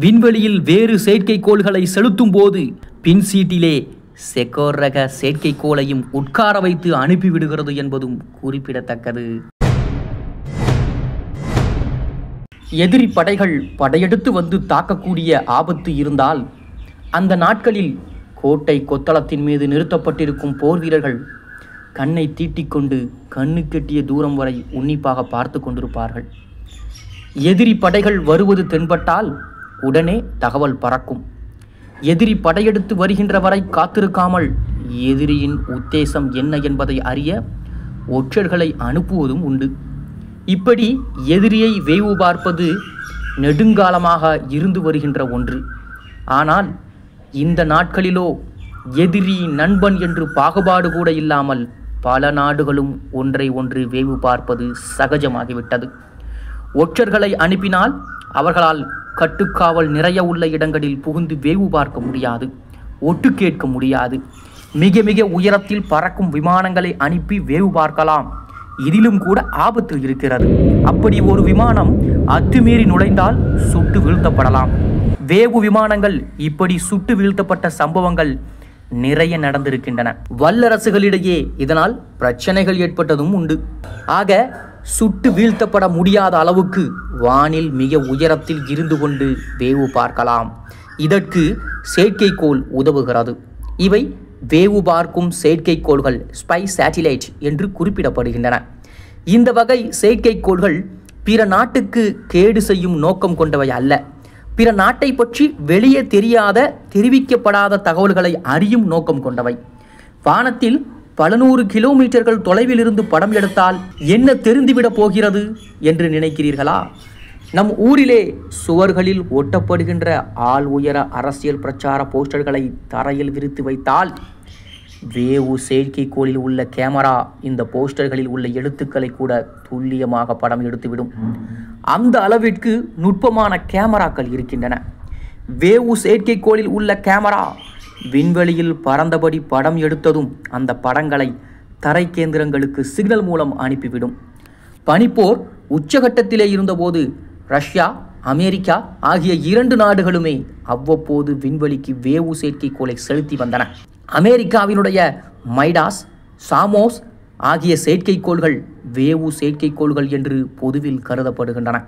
விண்வெளியில் வேறு செயற்கைக்கோள்களை செலுத்தும் போது பின் சீட்டிலே செகோர் ரக செயற்கைக்கோளையும் உட்கார வைத்து அனுப்பிவிடுகிறது என்பதும் குறிப்பிடத்தக்கது. எதிரி படைகள் படையெடுத்து வந்து தாக்கக்கூடிய ஆபத்து இருந்தால் அந்த நாட்களில் கோட்டை கொத்தளத்தின் மீது நிறுத்தப்பட்டிருக்கும் போர் வீரர்கள் கண்ணை தீட்டிக்கொண்டு கண்ணு கெட்டிய தூரம் வரை உன்னிப்பாக பார்த்து கொண்டிருப்பார்கள். எதிரி படைகள் வருவது தென்பட்டால் உடனே தகவல் பறக்கும். எதிரி படையெடுத்து வருகின்ற வரை காத்திருக்காமல் எதிரியின் உத்தேசம் என்ன என்பதை அறிய ஒற்றர்களை அனுப்புவதும் உண்டு. இப்படி எதிரியை வேவு பார்ப்பது நெடுங்காலமாக இருந்து வருகின்ற ஒன்று. ஆனால் இந்த நாட்களிலோ எதிரி நண்பன் என்று பாகுபாடு கூட இல்லாமல் பல நாடுகளும் ஒன்றை ஒன்று வேவு பார்ப்பது சகஜமாகிவிட்டது. ஒற்றர்களை அனுப்பினால் அவர்களால் கட்டுக்காவல் நிறைய உள்ள இடங்களில் புகுந்து வேவு பார்க்க முடியாது, ஒட்டு கேட்க முடியாது. மிக மிக உயரத்தில் பறக்கும் விமானங்களை அனுப்பி வேவு பார்க்கலாம். இதிலும் கூட ஆபத்து இருக்கிறது. அப்படி ஒரு விமானம் அத்துமீறி நுழைந்தால் சுட்டு வீழ்த்தப்படலாம். வேவு விமானங்கள் இப்படி சுட்டு வீழ்த்தப்பட்ட சம்பவங்கள் நிறைய நடந்திருக்கின்றன. வல்லரசுகளிடையே இதனால் பிரச்சனைகள் ஏற்பட்டதும் உண்டு. ஆக சுட்டு வீழ்த்தப்பட முடியாத அளவுக்கு வானில் மிக உயரத்தில் இருந்து கொண்டு வேவு பார்க்கலாம். இதற்கு செயற்கைக்கோள் உதவுகிறது. இவை வேவு பார்க்கும் செயற்கைக்கோள்கள் ஸ்பை சேட்டிலைட் என்று குறிப்பிடப்படுகின்றன. இந்த வகை செயற்கைக்கோள்கள் பிற நாட்டுக்கு கேடு செய்யும் நோக்கம் கொண்டவை அல்ல. பிற நாட்டை பற்றி வெளியே தெரியாத தெரிவிக்கப்படாத தகவல்களை அறியும் நோக்கம் கொண்டவை. வானத்தில் பல 100 கிலோமீட்டர்கள் தொலைவில் இருந்து படம் எடுத்தால் என்ன தெரிந்துவிடப் போகிறது என்று நினைக்கிறீர்களா? நம் ஊரிலே சுவர்களில் ஒட்டப்படுகின்ற ஆள் உயர அரசியல் பிரச்சார போஸ்டர்களை தரையில் விரித்து வைத்தால் வேவு செயற்கைக்கோளில் உள்ள கேமரா இந்த போஸ்டர்களில் உள்ள எழுத்துக்களை கூட துல்லியமாக படம் எடுத்துவிடும். அந்த அளவிற்கு நுட்பமான கேமராக்கள் இருக்கின்றன. வேவு செயற்கைக்கோளில் உள்ள கேமரா விண்வெளியில் பறந்தபடி படம் எடுத்ததும் அந்த படங்களை தரை கேந்திரங்களுக்கு சிக்னல் மூலம் அனுப்பிவிடும். பனிப்போர் உச்சகட்டத்திலே இருந்தபோது ரஷ்யா, அமெரிக்கா ஆகிய 2 நாடுகளுமே அவ்வப்போது விண்வெளிக்கு வேவு செயற்கைக்கோளை செலுத்தி வந்தன. அமெரிக்காவினுடைய மைடாஸ், சாமோஸ் ஆகிய செயற்கைக்கோள்கள் வேவு செயற்கைக்கோள்கள் என்று பொதுவில் கருதப்படுகின்றன.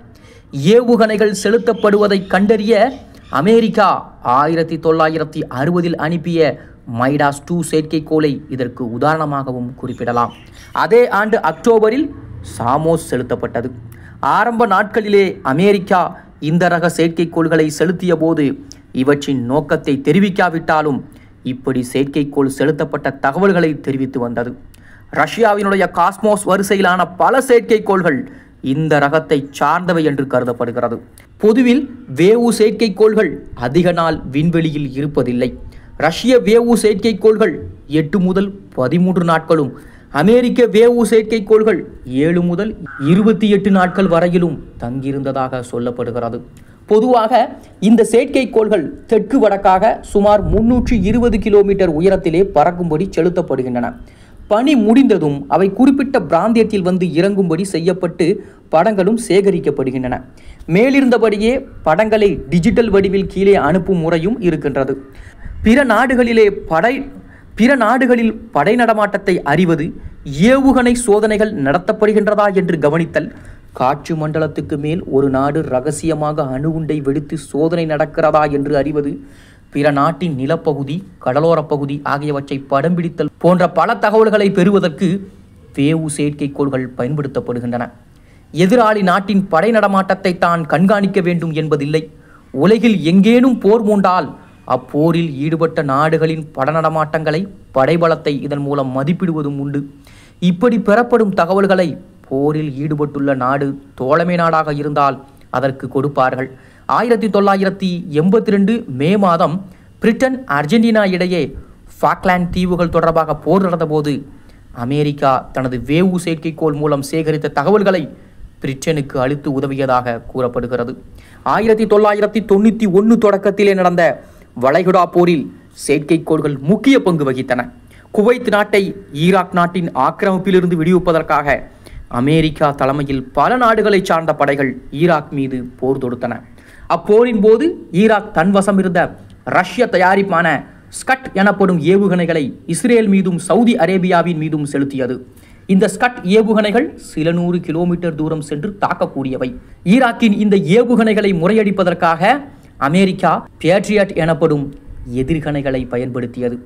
ஏவுகணைகள் செலுத்தப்படுவதை கண்டறிய அமெரிக்கா 1960 அனுப்பிய மைடாஸ் 2 செயற்கைக்கோளை இதற்கு உதாரணமாகவும் குறிப்பிடலாம். அதே ஆண்டு அக்டோபரில் சாமோஸ் செலுத்தப்பட்டது. ஆரம்ப நாட்களிலே அமெரிக்கா இந்த ரக செயற்கைக்கோள்களை செலுத்திய போது இவற்றின் நோக்கத்தை தெரிவிக்காவிட்டாலும் இப்படி செயற்கைக்கோள் செலுத்தப்பட்ட தகவல்களை தெரிவித்து வந்தது. ரஷ்யாவினுடைய காஸ்மோஸ் வரிசையிலான பல செயற்கைக்கோள்கள் இந்த ரகத்தை சார்ந்தவை என்று கருதப்படுகிறது. பொதுவில் வேவு செயற்கைக்கோள்கள் அதிக நாள் விண்வெளியில் இருப்பதில்லை. ரஷ்ய வேவு செயற்கைக்கோள்கள் 8 முதல் 13 நாட்களும், அமெரிக்க வேவு செயற்கைக்கோள்கள் 7 முதல் 28 நாட்கள் வரையிலும் தங்கியிருந்ததாக சொல்லப்படுகிறது. பொதுவாக இந்த செயற்கைக்கோள்கள் தெற்கு வடக்காக சுமார் 320 கிலோமீட்டர் உயரத்திலே பறக்கும்படி செலுத்தப்படுகின்றன. பணி முடிந்ததும் அவை குறிப்பிட்ட பிராந்தியத்தில் வந்து இறங்கும்படி செய்யப்பட்டு படங்களும் சேகரிக்கப்படுகின்றன. மேலிருந்தபடியே படங்களை டிஜிட்டல் வடிவில் கீழே அனுப்பும் முறையும் இருக்கின்றது. பிற நாடுகளில் படை நடமாட்டத்தை அறிவது, ஏவுகணை சோதனைகள் நடத்தப்படுகின்றதா என்று கவனித்தல், காற்று மண்டலத்துக்கு மேல் ஒரு நாடு ரகசியமாக அணுகுண்டை வெடித்து சோதனை நடக்கிறதா என்று அறிவது, பிற நாட்டின் நிலப்பகுதி, கடலோரப் பகுதி ஆகியவற்றை படம் பிடித்தல் போன்ற பல தகவல்களை பெறுவதற்கு வேவு செயற்கைக்கோள்கள் பயன்படுத்தப்படுகின்றன. எதிராளி நாட்டின் படை நடமாட்டத்தை தான் கண்காணிக்க வேண்டும் என்பதில்லை. உலகில் எங்கேனும் போர் மூண்டால் அப்போரில் ஈடுபட்ட நாடுகளின் பட நடமாட்டங்களை, படைபலத்தை இதன் மூலம் மதிப்பிடுவதும் உண்டு. இப்படி பெறப்படும் தகவல்களை போரில் ஈடுபட்டுள்ள நாடு தோழமை நாடாக இருந்தால் அதற்கு கொடுப்பார்கள். 1982 மே மாதம் பிரிட்டன், அர்ஜென்டினா இடையே ஃபாக்லாந்து தீவுகள் தொடர்பாக போர் நடந்தபோது அமெரிக்கா தனது வேவு செயற்கைக்கோள் மூலம் சேகரித்த தகவல்களை பிரிட்டனுக்கு அளித்து உதவியதாக கூறப்படுகிறது. 1991 தொடக்கத்திலே நடந்த வளைகுடா போரில் செயற்கைக்கோள்கள் முக்கிய பங்கு வகித்தன. குவைத் நாட்டை ஈராக் நாட்டின் ஆக்கிரமிப்பிலிருந்து விடுவிப்பதற்காக அமெரிக்கா தலைமையில் பல நாடுகளை சார்ந்த படைகள் ஈராக் மீது போர் தொடுத்தன. அப்போரின் போது ஈராக் தன்வசம் இருந்த ரஷ்ய தயாரிப்பான ஸ்கட் எனப்படும் ஏவுகணைகளை இஸ்ரேல் மீதும் சவுதி அரேபியாவின் மீதும் செலுத்தியது. இந்த ஸ்கட் ஏவுகணைகள் சில 100 கிலோமீட்டர் தூரம் சென்று தாக்கக்கூடியவை. ஈராக்கின் இந்த ஏவுகணைகளை முறையடிப்பதற்காக அமெரிக்கா பேட்ரியட் எனப்படும் எதிர்கணைகளை பயன்படுத்தியது.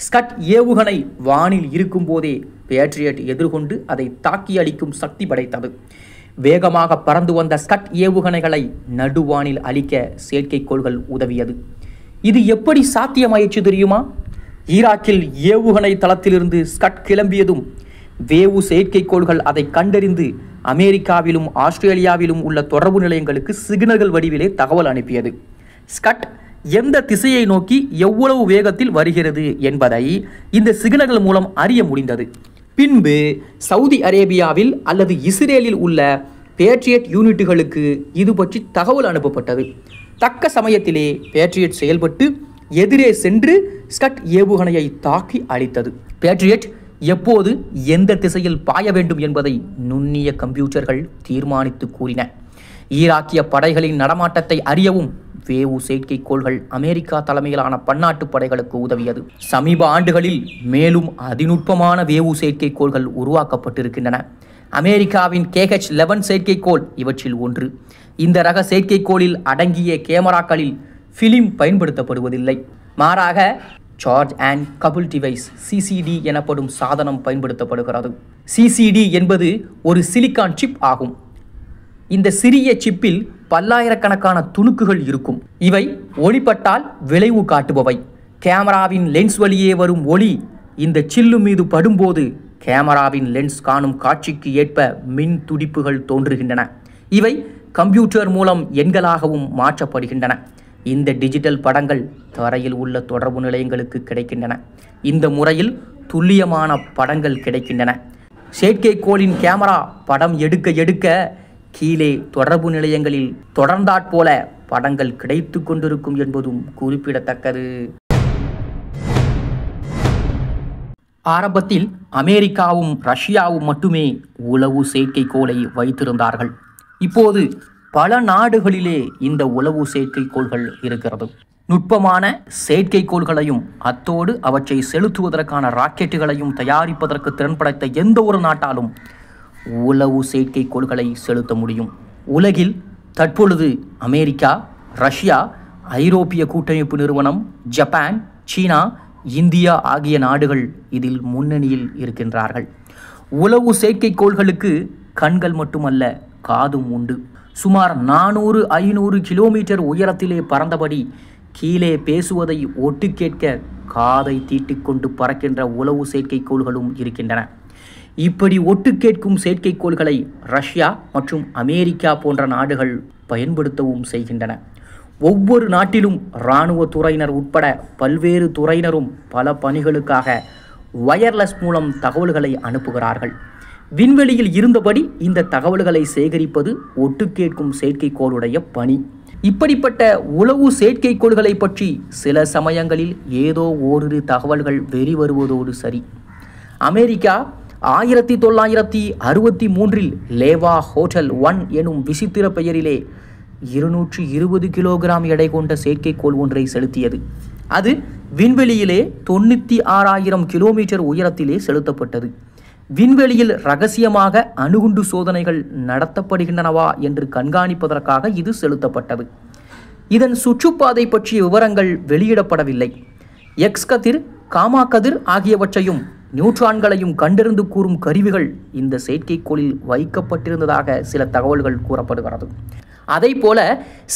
ஸ்கட் ஏவுகணை வானில் இருக்கும் போதே பேட்ரியட் எதிர்கொண்டு அதை தாக்கி அளிக்கும் சக்தி படைத்தது. வேகமாக பறந்து வந்த ஸ்கட் ஏவுகணைகளை நடுவானில் அளிக்க செயற்கைக்கோள்கள் உதவியது. இது எப்படி சாத்தியமாயிற்று தெரியுமா? ஈராக்கில் ஏவுகணை தளத்திலிருந்து ஸ்கட் கிளம்பியதும் வேவு செயற்கைக்கோள்கள் அதை கண்டறிந்து அமெரிக்காவிலும் ஆஸ்திரேலியாவிலும் உள்ள தொடர்பு நிலையங்களுக்கு சிக்னல்கள் வடிவிலே தகவல் அனுப்பியது. ஸ்கட் எந்த திசையை நோக்கி எவ்வளவு வேகத்தில் வருகிறது என்பதை இந்த சிக்னல்கள் மூலம் அறிய முடிந்தது. பின்பு சவுதி அரேபியாவில் அல்லது இஸ்ரேலில் உள்ள பேட்ரியட் யூனிட்டுகளுக்கு இது பற்றி தகவல் அனுப்பப்பட்டது. தக்க சமயத்திலே பேட்ரியட் செயல்பட்டு எதிரே சென்று ஸ்கட் ஏவுகணையை தாக்கி அழித்தது. பேட்ரியட் எப்போது எந்த திசையில் பாய வேண்டும் என்பதை நுண்ணிய கம்ப்யூட்டர்கள் தீர்மானித்து கூறின. ஈராக்கிய படைகளின் நடமாட்டத்தை அறியவும் வேவு செயற்கைக்கோள்கள் அமெரிக்கா தலைமையிலான பன்னாட்டு படைகளுக்கு உதவியது. சமீப ஆண்டுகளில் மேலும் அதிநுட்பமான வேவு செயற்கைக்கோள்கள் உருவாக்கப்பட்டிருக்கின்றன. அமெரிக்காவின் KH-11 செயற்கைக்கோள் இவற்றில் ஒன்று. இந்த ரக செயற்கைக்கோளில் அடங்கிய கேமராக்களில் பிலிம் பயன்படுத்தப்படுவதில்லை. மாறாக charge and couple device CCD எனப்படும் சாதனம் பயன்படுத்தப்படுகிறது. CCD என்பது ஒரு சிலிக்கான் சிப் ஆகும். இந்த சிறிய சிப்பில் பல்லாயிரக்கணக்கான துணுக்குகள் இருக்கும். இவை ஒளிப்பட்டால் விளைவு காட்டுபவை. கேமராவின் லென்ஸ் வழியே வரும் ஒளி இந்த சில்லு மீது படும்போது கேமராவின் லென்ஸ் காணும் காட்சிக்கு ஏற்ப மின் துடிப்புகள் தோன்றுகின்றன. இவை கம்ப்யூட்டர் மூலம் எண்களாகவும் மாற்றப்படுகின்றன. இந்த டிஜிட்டல் படங்கள் தரையில் உள்ள தொடர்பு நிலையங்களுக்கு கிடைக்கின்றன. இந்த முறையில் துல்லியமான படங்கள் கிடைக்கின்றன. செயற்கைக்கோளின் கேமரா படம் எடுக்க எடுக்க கீழே தொடர்பு நிலையங்களில் தொடர்ந்தாற்போல படங்கள் கிடைத்து கொண்டிருக்கும் என்பதும் குறிப்பிடத்தக்கது. ஆரம்பத்தில் அமெரிக்காவும் ரஷ்யாவும் மட்டுமே உளவு செயற்கைக்கோளை வைத்திருந்தார்கள். இப்போது பல நாடுகளிலே இந்த உளவு செயற்கைக்கோள்கள் இருக்கிறது. நுட்பமான செயற்கைக்கோள்களையும் அத்தோடு அவற்றை செலுத்துவதற்கான ராக்கெட்டுகளையும் தயாரிப்பதற்கு திறன் படைத்த எந்த ஒரு நாட்டாலும் உளவு செயற்கைக்கோள்களை செலுத்த முடியும். உலகில் தற்பொழுது அமெரிக்கா, ரஷ்யா, ஐரோப்பிய கூட்டமைப்பு நிறுவனம், ஜப்பான், சீனா, இந்தியா ஆகிய நாடுகள் இதில் முன்னணியில் இருக்கின்றார்கள். உளவு செயற்கைக்கோள்களுக்கு கண்கள் மட்டுமல்ல, காதும் உண்டு. சுமார் 400-500 கிலோமீட்டர் உயரத்திலே பறந்தபடி கீழே பேசுவதை ஒட்டு கேட்க காதை தீட்டிக்கொண்டு பறக்கின்ற உளவு செயற்கைக்கோள்களும் இருக்கின்றன. இப்படி ஒட்டு கேட்கும் செயற்கைக்கோள்களை ரஷ்யா மற்றும் அமெரிக்கா போன்ற நாடுகள் பயன்படுத்தவும் செய்கின்றன. ஒவ்வொரு நாட்டிலும் இராணுவ துறையினர் உட்பட பல்வேறு துறையினரும் பல பணிகளுக்காக வயர்லெஸ் மூலம் தகவல்களை அனுப்புகிறார்கள். விண்வெளியில் இருந்தபடி இந்த தகவல்களை சேகரிப்பது ஒட்டு கேட்கும் செயற்கைக்கோளுடைய பணி. இப்படிப்பட்ட உளவு செயற்கைக்கோள்களை பற்றி சில சமயங்களில் ஏதோ ஓரிரு தகவல்கள் வெளிவருவதோடு சரி. அமெரிக்கா 1963 லேவா ஹோட்டல் 1 எனும் விசித்திர பெயரிலே 220 கிலோகிராம் எடை கொண்ட செயற்கைக்கோள் ஒன்றை செலுத்தியது. அது விண்வெளியிலே 96,000 கிலோமீட்டர் உயரத்திலே செலுத்தப்பட்டது. விண்வெளியில் ரகசியமாக அணுகுண்டு சோதனைகள் நடத்தப்படுகின்றனவா என்று கண்காணிப்பதற்காக இது செலுத்தப்பட்டது. இதன் சுற்றுப்பாதை பற்றிய விவரங்கள் வெளியிடப்படவில்லை. எக்ஸ் கதிர், காமா கதிர் ஆகியவற்றையும் நியூட்ரான்களையும் கண்டறிந்து கூறும் கருவிகள் இந்த செயற்கைக்கோளில் வைக்கப்பட்டிருந்ததாக சில தகவல்கள் கூறப்படுகிறது. அதை போல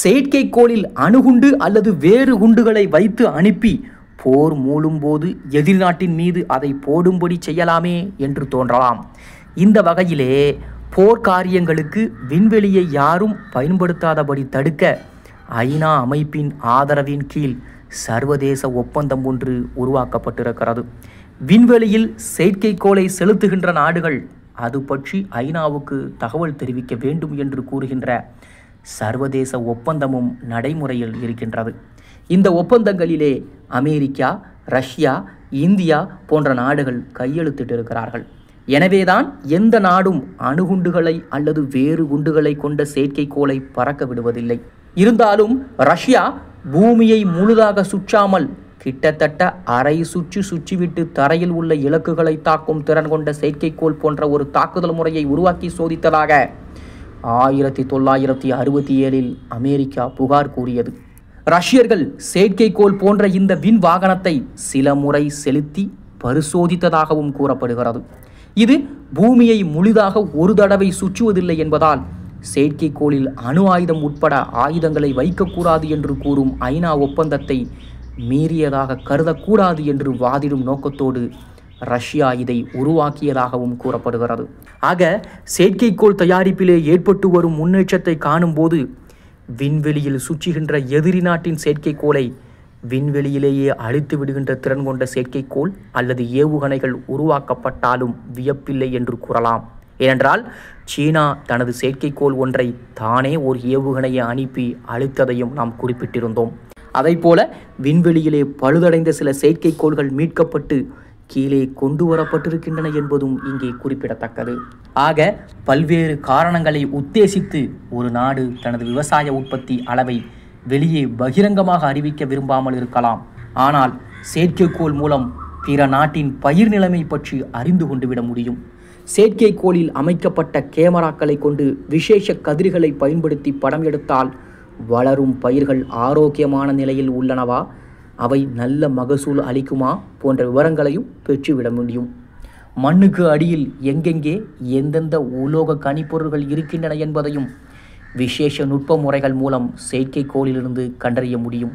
செயற்கைக்கோளில் அணுகுண்டு அல்லது வேறு குண்டுகளை வைத்து அனுப்பி போர் மூழும்போது எதிர் நாட்டின் மீது அதை போடும்படி செய்யலாமே என்று தோன்றலாம். இந்த வகையிலே போர்க்காரியங்களுக்கு விண்வெளியை யாரும் பயன்படுத்தாதபடி தடுக்க ஐநா அமைப்பின் ஆதரவின் கீழ் சர்வதேச ஒப்பந்தம் ஒன்று உருவாக்கப்பட்டிருக்கிறது. விண்வெளியில் செயற்கைக்கோளை செலுத்துகின்ற நாடுகள் அது பற்றி ஐநாவுக்கு தகவல் தெரிவிக்க வேண்டும் என்று கூறுகின்ற சர்வதேச ஒப்பந்தமும் நடைமுறையில் இருக்கின்றது. இந்த ஒப்பந்தங்களிலே அமெரிக்கா, ரஷ்யா, இந்தியா போன்ற நாடுகள் கையெழுத்திட்டிருக்கிறார்கள். எனவேதான் எந்த நாடும் அணுகுண்டுகளை அல்லது வேறு குண்டுகளை கொண்ட செயற்கைக்கோளை பறக்க விடுவதில்லை. இருந்தாலும் ரஷ்யா பூமியை முழுதாக சுற்றாமல் கிட்டத்தட்ட அரை சுற்றிவிட்டு தரையில் உள்ள இலக்குகளை தாக்கும் திறன் கொண்ட செயற்கைக்கோள் போன்ற ஒரு தாக்குதல் முறையை உருவாக்கி சோதித்ததாக 1967 அமெரிக்கா புகார் கூறியது. ரஷ்யர்கள் செயற்கைக்கோள் போன்ற இந்த விண் வாகனத்தை சில முறை செலுத்தி பரிசோதித்ததாகவும் கூறப்படுகிறது. இது பூமியை முழுதாக ஒரு தடவை சுற்றுவதில்லை என்பதால் செயற்கைக்கோளில் அணு ஆயுதம் உட்பட ஆயுதங்களை வைக்கக்கூடாது என்று கூறும் ஐநா ஒப்பந்தத்தை மீறியதாக கருதக்கூடாது என்று வாதிடும் நோக்கத்தோடு ரஷ்யா இதை உருவாக்கியதாகவும் கூறப்படுகிறது. ஆக செயற்கைக்கோள் தயாரிப்பிலே ஏற்பட்டு வரும் முன்னேற்றத்தை காணும்போது விண்வெளியில் சுற்றுகின்ற எதிரி நாட்டின் செயற்கைக்கோளை விண்வெளியிலேயே அழித்து விடுகின்ற திறன் கொண்ட செயற்கைக்கோள் அல்லது ஏவுகணைகள் உருவாக்கப்பட்டாலும் வியப்பில்லை என்று கூறலாம். ஏனென்றால் சீனா தனது செயற்கைக்கோள் ஒன்றை தானே ஒரு ஏவுகணையை அனுப்பி அழித்ததையும் நாம் குறிப்பிட்டிருந்தோம். அதைப்போல விண்வெளியிலே பழுதடைந்த சில செயற்கைக்கோள்கள் மீட்கப்பட்டு கீழே கொண்டு வரப்பட்டிருக்கின்றன என்பதும் இங்கே குறிப்பிடத்தக்கது. ஆக பல்வேறு காரணங்களை உத்தேசித்து ஒரு நாடு தனது விவசாய உற்பத்தி அளவை வெளியே பகிரங்கமாக அறிவிக்க விரும்பாமல் இருக்கலாம். ஆனால் செயற்கைக்கோள் மூலம் பிற நாட்டின் பயிர் நிலைமை பற்றி அறிந்து கொண்டு விட முடியும். செயற்கைக்கோளில் அமைக்கப்பட்ட கேமராக்களை கொண்டு விசேஷ கதிர்களை பயன்படுத்தி படம் எடுத்தால் வளரும் பயிர்கள் ஆரோக்கியமான நிலையில் உள்ளனவா, அவை நல்ல மகசூல் அளிக்குமா போன்ற விவரங்களையும் பெற்றுவிட முடியும். மண்ணுக்கு அடியில் எங்கெங்கே எந்தெந்த உலோக கனிப்பொருள்கள் இருக்கின்றன என்பதையும் விசேஷ நுட்ப முறைகள் மூலம் செயற்கைக்கோளிலிருந்து கண்டறிய முடியும்.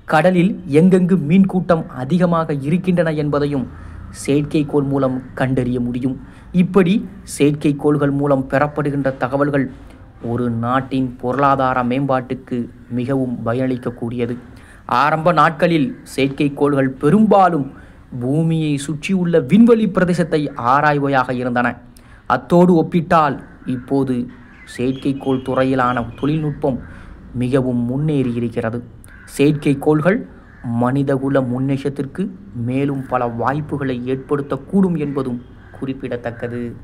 கடலில் எங்கெங்கு மீன் கூட்டம் அதிகமாக இருக்கின்றன என்பதையும் செயற்கைக்கோள் மூலம் கண்டறிய முடியும். இப்படி செயற்கைக்கோள்கள் மூலம் பெறப்படுகின்ற தகவல்கள் ஒரு நாட்டின் பொருளாதார மேம்பாட்டுக்கு மிகவும் பயனளிக்கக்கூடியது. ஆரம்ப நாட்களில் செயற்கைக்கோள்கள் பெரும்பாலும் பூமியை சுற்றியுள்ள விண்வெளி பிரதேசத்தை ஆராய்வையாக இருந்தன. அத்தோடு ஒப்பிட்டால் இப்போது செயற்கைக்கோள் துறையிலான தொழில்நுட்பம் மிகவும் முன்னேறி இருக்கிறது. செயற்கைக்கோள்கள் மனிதகுல முன்னேற்றத்திற்கு மேலும் பல வாய்ப்புகளை ஏற்படுத்தக்கூடும் என்பதும் குறிப்பிடத்தக்கது.